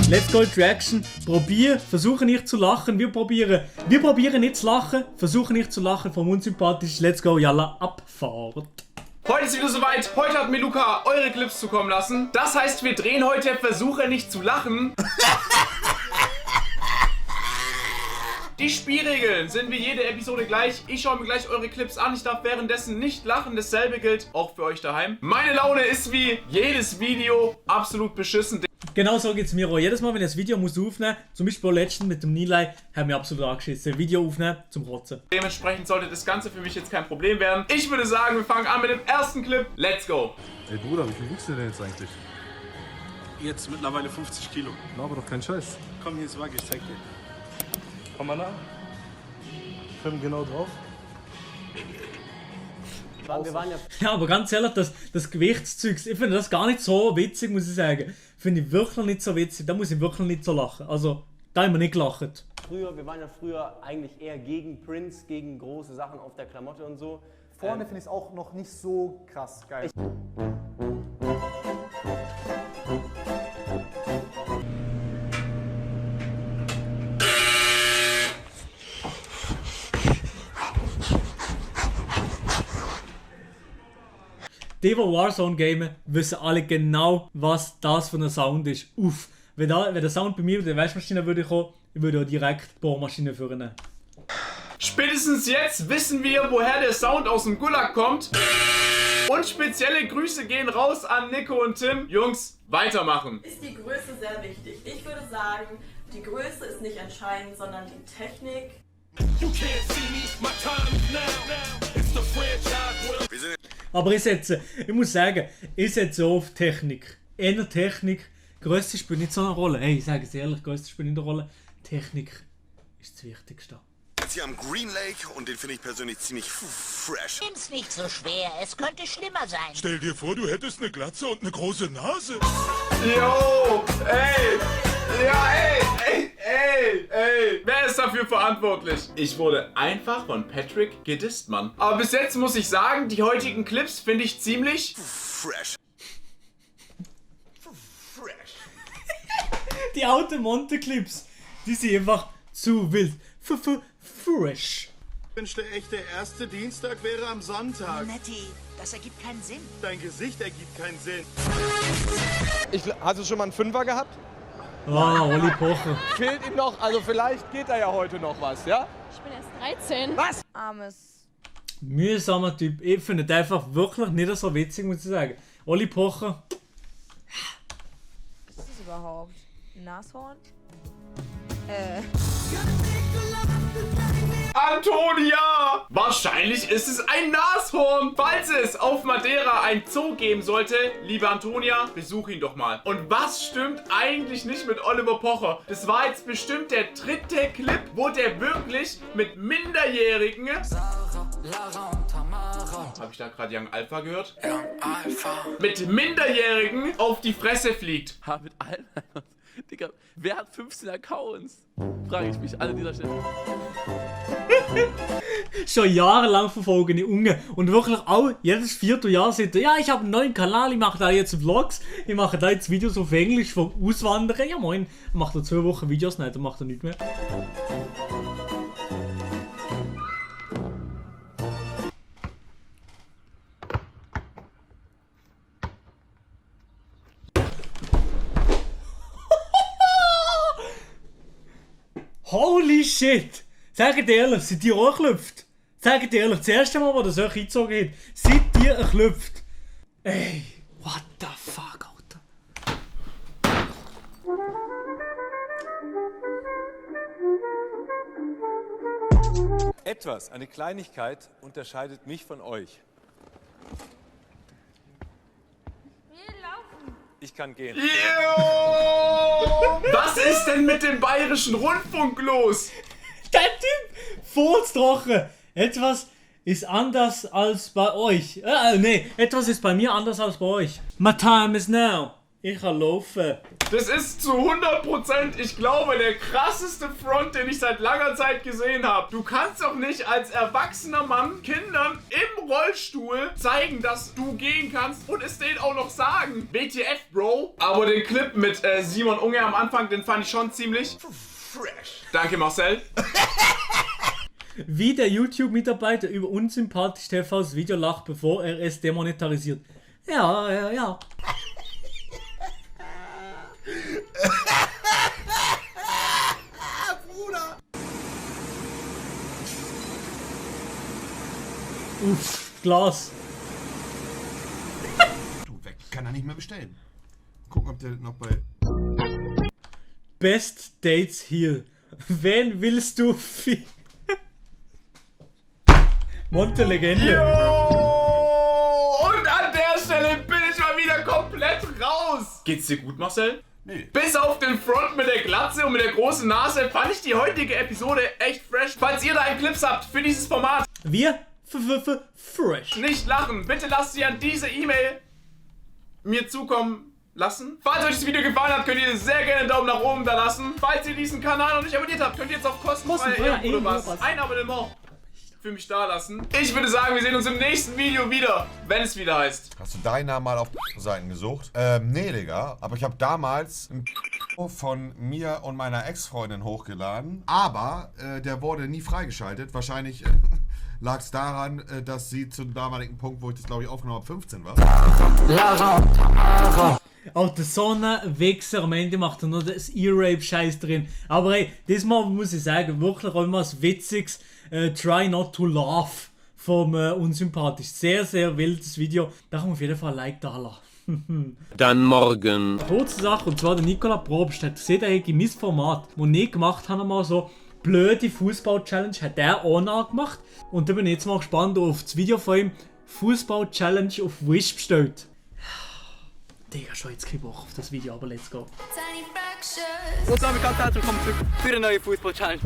Let's go into action. Versuche nicht zu lachen. Wir probieren nicht zu lachen. Versuche nicht zu lachen vom unsympathisch. Let's go, yalla, Abfahrt. Heute ist wieder soweit. Heute hat mir Luca eure Clips zukommen lassen. Das heißt, wir drehen heute Versuche nicht zu lachen. Die Spielregeln sind wie jede Episode gleich. Ich schaue mir gleich eure Clips an. Ich darf währenddessen nicht lachen. Dasselbe gilt auch für euch daheim. Meine Laune ist wie jedes Video absolut beschissen. Genau so geht's mir auch. Jedes Mal, wenn ich das Video muss aufnehmen, zum Beispiel letztens mit dem Nilay, haben wir absolut angeschissen. Video aufnehmen zum Kotzen. Dementsprechend sollte das Ganze für mich jetzt kein Problem werden. Ich würde sagen, wir fangen an mit dem ersten Clip. Let's go. Ey Bruder, wie viel wiegst du denn jetzt eigentlich? Jetzt mittlerweile 50 Kilo. Na, aber doch kein Scheiß. Komm, hier ist Waage, ich zeig dir. Komm mal nah. Film genau drauf. Ja, aber ganz ehrlich, das Gewichtszeug, ich finde das gar nicht so witzig, muss ich sagen. Finde ich wirklich nicht so witzig, da muss ich wirklich nicht so lachen. Also, da haben wir nicht gelacht. Wir waren ja früher eigentlich eher gegen Prints, gegen große Sachen auf der Klamotte und so. Vorne finde ich es auch noch nicht so krass geil. Die Warzone gamen, wissen alle genau, was das für ein Sound ist. Uff, wenn der Sound bei mir mit der Waschmaschine würde kommen, ich würde auch direkt die Bohrmaschine führen. Spätestens jetzt wissen wir, woher der Sound aus dem Gulag kommt. Und spezielle Grüße gehen raus an Nico und Tim. Jungs, weitermachen. Ist die Größe sehr wichtig. Ich würde sagen, die Größe ist nicht entscheidend, sondern die Technik. Aber ich muss sagen, ich setze auf Technik. Eher Technik. Größe spielt nicht so eine Rolle. Hey, ich sage es ehrlich, Größe spielt nicht eine Rolle. Technik ist das Wichtigste. Jetzt hier am Green Lake und den finde ich persönlich ziemlich fresh. Nimm's nicht so schwer, es könnte schlimmer sein. Stell dir vor, du hättest eine Glatze und eine große Nase. Yo, ey, ja, ey. Wer ist dafür verantwortlich? Ich wurde einfach von Patrick gedisst, Mann. Aber bis jetzt muss ich sagen, die heutigen Clips finde ich ziemlich fresh. Die alten Monte-Clips, die sind einfach zu wild. Fresh. Ich wünschte echt, der erste Dienstag wäre am Sonntag. Netti, das ergibt keinen Sinn. Dein Gesicht ergibt keinen Sinn. Hast du schon mal einen Fünfer gehabt? Ah, Olli Pocher. Fehlt ihm noch, also vielleicht geht da ja heute noch was, ja? Ich bin erst 13. Was? Armes. Mühsamer Typ. Ich finde den einfach wirklich nicht so witzig, muss ich sagen. Olli Pocher. Was ist das überhaupt? Ein Nashorn? Antonia! Wahrscheinlich ist es ein Nashorn. Falls es auf Madeira ein Zoo geben sollte, liebe Antonia, besuch ihn doch mal. Und was stimmt eigentlich nicht mit Oliver Pocher? Das war jetzt bestimmt der dritte Clip, wo der wirklich mit Minderjährigen... Habe ich da gerade Young Alpha gehört? Young Alpha. Mit Minderjährigen auf die Fresse fliegt. Ha, mit allen? Digga, wer hat 15 Accounts? Frage ich mich alle dieser Stelle. Schon jahrelang verfolgen die Unge und wirklich auch jedes vierte Jahr sind ja, ich habe einen neuen Kanal, ich mache da jetzt Vlogs, ich mache da jetzt Videos auf Englisch vom Auswandern. Ja moin, macht er 2 Wochen Videos, nein, dann macht er nichts mehr. Holy shit! Sagt ehrlich, seid ihr auch geklüpft? Sagt ehrlich, das erste Mal, wo das euch eingezogen hat, seid ihr geklüpft? Ey, what the fuck, Alter? Etwas, eine Kleinigkeit, unterscheidet mich von euch. Ich kann gehen. Yo! Was ist denn mit dem Bayerischen Rundfunk los? Der Typ! Furztrocken! Etwas ist anders als bei euch. Nee, etwas ist bei mir anders als bei euch. My time is now. Ich kann laufen. Das ist zu 100%, ich glaube, der krasseste Front, den ich seit langer Zeit gesehen habe. Du kannst doch nicht als erwachsener Mann Kindern im Rollstuhl zeigen, dass du gehen kannst und es denen auch noch sagen. WTF, Bro. Aber den Clip mit Simon Unge am Anfang, den fand ich schon ziemlich fresh. Danke, Marcel. Wie der YouTube-Mitarbeiter über unsympathisch TVs Video lacht, bevor er es demonetarisiert. Ja. Bruder! Uff, Glas. Du, weg, kann er nicht mehr bestellen. Gucken, ob der noch bei... Best Dates hier. Wen willst du Monte Legende. Yo! Und an der Stelle bin ich mal wieder komplett raus. Geht's dir gut, Marcel? Nee. Bis auf den Front mit der Glatze und mit der großen Nase fand ich die heutige Episode echt fresh. Falls ihr da einen Clips habt für dieses Format, wir fresh. Nicht lachen. Bitte lasst sie an diese E-Mail mir zukommen lassen. Falls euch das Video gefallen hat, könnt ihr sehr gerne einen Daumen nach oben da lassen. Falls ihr diesen Kanal noch nicht abonniert habt, könnt ihr jetzt auf kostenfrei oder was ein Abonnement für mich da lassen. Ich würde sagen, wir sehen uns im nächsten Video wieder, wenn es wieder heißt. Hast du deinen Namen mal auf Seiten gesucht? Nee, Digga. Aber ich habe damals ein von mir und meiner Ex-Freundin hochgeladen. Aber der wurde nie freigeschaltet. Wahrscheinlich lag es daran, dass sie zum damaligen Punkt, wo ich das glaube ich aufgenommen habe, 15 war. Auch der Sonnenwichser am Ende macht er noch das Ear-Rape-Scheiß drin. Aber ey, diesmal muss ich sagen, wirklich auch immer was Witziges. Try not to laugh vom Unsympathisch. Sehr, sehr wildes Video. Da kann man auf jeden Fall ein Like da lassen. Dann morgen. Kurze Sache, und zwar der Nicola Probst hat gesehen, er hat mein Format, das ich gemacht habe, mal so blöde Fußball-Challenge, hat er auch nachgemacht. Und da bin ich jetzt mal gespannt auf das Video von ihm. Fußball-Challenge auf Wish bestellt. Digga, schon jetzt kein Bock auf das Video, aber let's go. Und damit ganz herzlich willkommen zurück für eine neue Fußball-Challenge.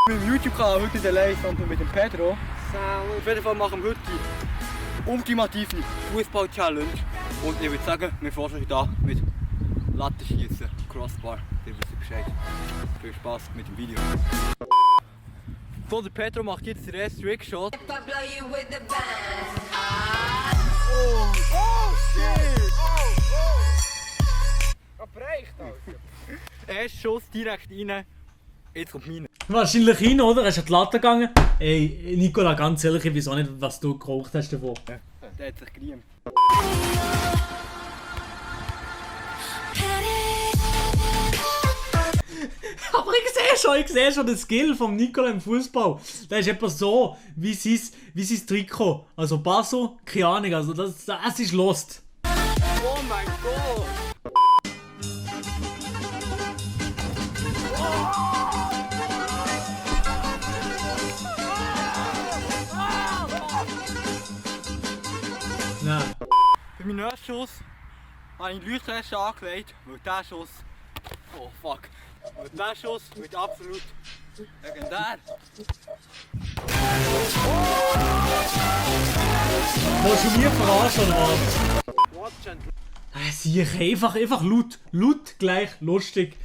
Mit dem YouTube-Kanal heute nicht allein, sondern mit dem Pedro. Auf jeden Fall machen wir heute die ultimativen Fußball-Challenge. Und ich würde sagen, wir forschen euch da mit Lattenschießen, Crossbar, ihr wisst Bescheid. Viel Spaß mit dem Video. So, der Pedro macht jetzt den ersten Trickshot. Oh shit! Erster Schuss direkt rein. Jetzt kommt meine. Wahrscheinlich rein, oder? Hast du an die Latte gegangen? Ey, Nicola, ganz ehrlich, ich weiß auch nicht, was du geraucht hast davor. Ja, der hat sich geriemt. Aber ich sehe schon den Skill vom Nicola im Fußball. Der ist etwa so wie sein Trikot. Also Basso, keine Ahnung, also das ist lost. Oh mein Gott! Nein. Für meinen ersten Schuss habe ich Leuchtflasche angelegt, weil dieser Schuss... Oh fuck. Weil dieser Schuss wird absolut legendär. Willst du mir verarschen oder was? Sieh, einfach laut. Laut gleich lustig.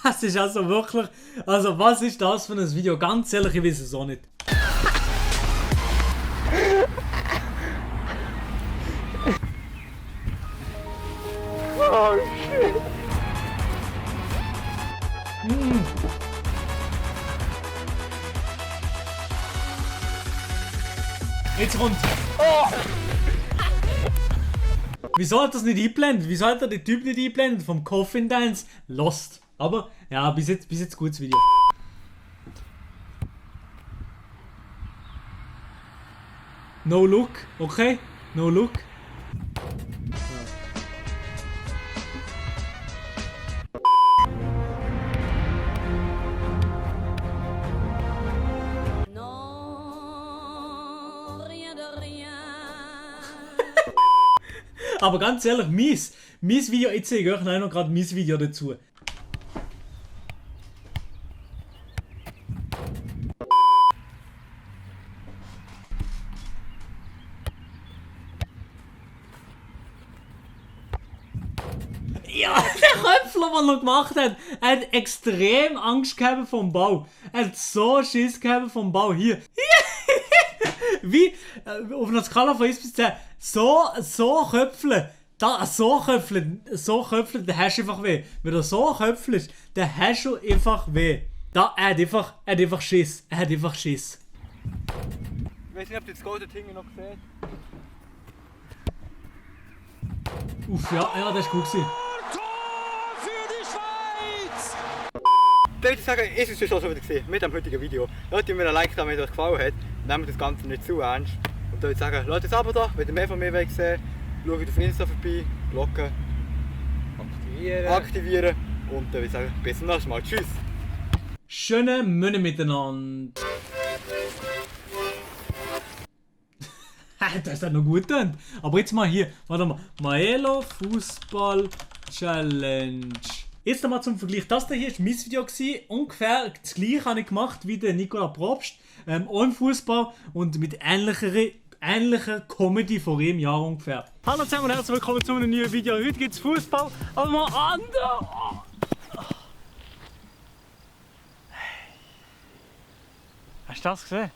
Das ist also wirklich... Also was ist das für ein Video? Ganz ehrlich, ich weiß es auch nicht. Oh shit! Jetzt kommt... Oh. Wieso hat das nicht eingeblendet? Wieso hat er den Typ nicht eingeblendet? Vom Coffin Dance? Lost. Aber, ja, bis jetzt gutes Video. No look, okay? No look. Aber ganz ehrlich, mein Video, jetzt sehe ich euch noch gerade mein Video dazu. Ja, der Köpfler, den er gemacht hat, hat extrem Angst gehabt vom Bau. Er hat so Schiss gehabt vom Bau. Hier. Wie auf einer Skala von 1 bis 10. So köpfeln. So köpfeln, dann hast du einfach weh. Wenn du so köpfelst, dann hast du einfach weh. Er hat einfach Schiss. Er hat einfach Schiss. Ich weiß nicht, ob ihr das Golden Ding noch gesehen. Uff, ja, das war gut gewesen. Ich würde sagen, ist es schon so wieder gesehen mit dem heutigen Video. Lasst mir ein Like da, wenn euch das gefallen hat. Nehmt das Ganze nicht zu ernst. Und ich würde sagen, lasst ein Abo da, wenn ihr mehr von mir sehen wollt. Schaut auf Insta vorbei, Glocke aktivieren. Und dann würde ich sagen, bis zum nächsten Mal. Tschüss. Schönen Morgen miteinander. Das hat noch gut getan. Aber jetzt mal hier, warte mal. Maelo Fußball Challenge. Jetzt nochmal zum Vergleich. Das hier war mein Video. Ungefähr das gleiche habe ich gemacht wie der Nicola Probst. Auch im Fußball und mit ähnlicher Comedy vor einem Jahr ungefähr. Hallo zusammen und herzlich willkommen zu einem neuen Video. Heute gibt es Fußball, aber mal anders. Hast du das gesehen?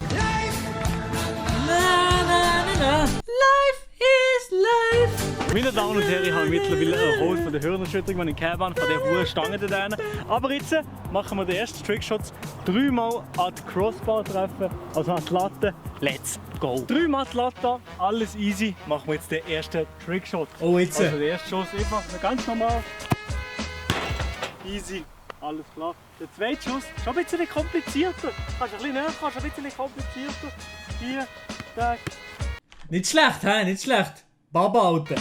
Life is life! Meine Damen und Herren, ich habe mittlerweile erholt von der Hirnerschütterung, wenn ich gehabt habe, von der hohen Stange da hinten. Aber jetzt machen wir den ersten Trickshot. 3-mal an die Crossbar treffen, also an die Latte. Let's go! 3-mal die Latte, alles easy. Machen wir jetzt den ersten Trickshot. Oh, jetzt! Also der erste Schuss einfach ganz normal. Easy, alles klar. Der zweite Schuss, schon ein bisschen komplizierter. Kannst ein bisschen näher, kannst ein bisschen komplizierter. Hier, da. Nicht schlecht, hä? Nicht schlecht. Baba, Alter.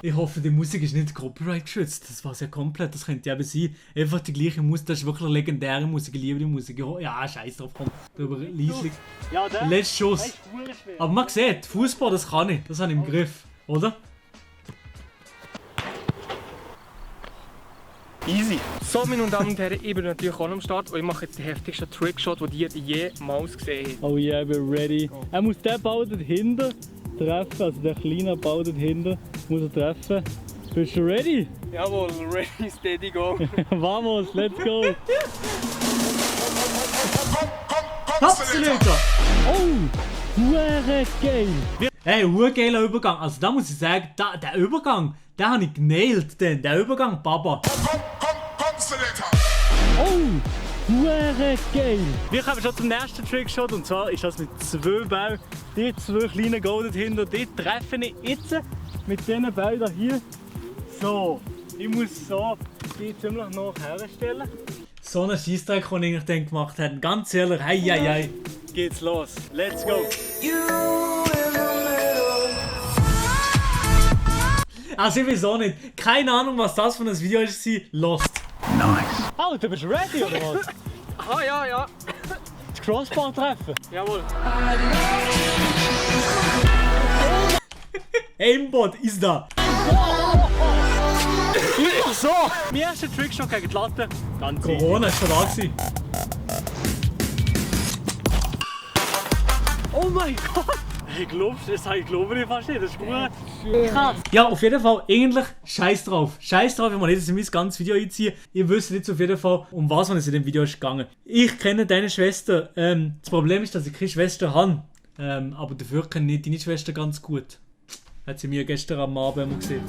Ich hoffe, die Musik ist nicht Copyright geschützt. Das war ja komplett. Das könnte ja eben sein. Einfach die gleiche Musik. Das ist wirklich eine legendäre Musik. Ich liebe die Musik. Ja, scheiß drauf. Komm, drüber leislich. Ja, der letzter Schuss. Aber man sieht, Fußball, das kann ich. Das habe ich im Griff. Oder? Easy. So, meine Damen und Herren, ich bin natürlich auch am Start und ich mache jetzt den heftigsten Trickshot, den ihr jemals gesehen habt. Oh yeah, we're ready. Er muss den Ball dort hinten treffen, also der kleine Ball dort hinten muss er treffen. Bist du ready? Jawohl, ready, steady, go. Vamos, let's go. Absolut! Oh, hure geil. Hey, hure geiler Übergang. Also da muss ich sagen, der Übergang, den habe ich genailt, der Übergang, Baba. Oh, hure geil. Wir kommen schon zum nächsten Trickshot und zwar ist das mit 2 Bällen. Die 2 kleinen Golden hinter, die treffe ich jetzt mit diesen Bällen hier. So, ich muss so die ziemlich noch herstellen. So einen Scheissdreck, den ich dann gemacht habe. Ganz ehrlich, hei. Geht's los. Let's go. Also ich weiß auch nicht. Keine Ahnung, was das für ein Video ist. Lost. Nice. Oh, du bist ready, oder was? Ah, ja. Das Crossbar treffen? Jawohl. Aimbot ist da. So. Mein erster Trickshot gegen die Latte. Ganz Corona ist schon da gewesen. Oh mein Gott. Ich glaube nicht fast nicht. Das ist gut. Krass. Ja, auf jeden Fall, eigentlich scheiß drauf. Scheiß drauf, wenn man jetzt in mein ganzes Video einziehe. Ihr wisst jetzt auf jeden Fall, um was es in dem Video ist gegangen. Ich kenne deine Schwester. Das Problem ist, dass ich keine Schwester habe. Aber dafür kenne ich deine Schwester ganz gut. Hat sie mir gestern am Abend gesehen.